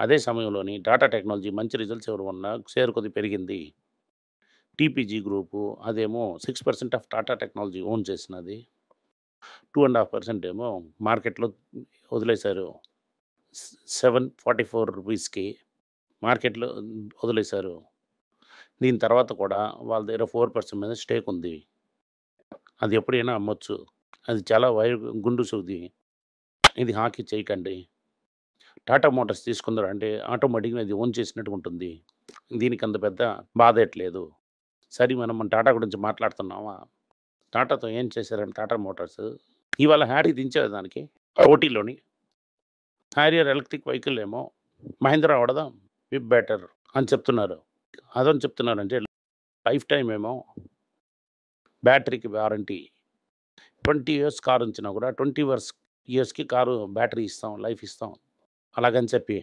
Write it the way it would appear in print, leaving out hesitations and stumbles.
అదే సమయంలోని టాటా టెక్నాలజీ మంచి రిజల్ట్స్ ఇవ్వడం వలన షేర్ కొద్దిగా పెరిగింది. టీపీజీ గ్రూపు అదేమో 6% ఆఫ్ టాటా టెక్నాలజీ ఓన్ చేసినది. 2.5% ఏమో మార్కెట్‌లో వదిలేశారు. 744 రూపీస్‌కి మార్కెట్‌లో వదిలేశారు. దీని తర్వాత కూడా వాళ్ళ దగ్గర 4% మీద స్టేక్ ఉంది. అది ఎప్పుడైనా అమ్మొచ్చు. అది చాలా గుండు సూది. ఇది హాకీ చేయకండి. టాటా మోటార్స్ తీసుకున్నారంటే ఆటోమేటిక్‌గా ఇది ఓన్ చేసినట్టుగా ఉంటుంది. దీనికి అంత పెద్ద బాధేట్లేదు. సరే మనం టాటా గురించి మాట్లాడుతున్నామా? టాటాతో ఏం చేశారంటే టాటా మోటార్స్ ఇవాళ హ్యారీ దించారు దానికి ఓటీలోని. హ్యారియర్ ఎలక్ట్రిక్ వెహికల్ ఏమో మహీంద్రా వాడదాం బెటర్ అని చెప్తున్నారు. అదని చెప్తున్నారంటే లైఫ్ టైమ్ ఏమో బ్యాటరీకి వారంటీ. 20 ఇయర్స్ కార్ ఉంచినా కూడా 20 ఇయర్స్‌కి కారు బ్యాటరీ ఇస్తాం, లైఫ్ ఇస్తాం. అలాగని చెప్పి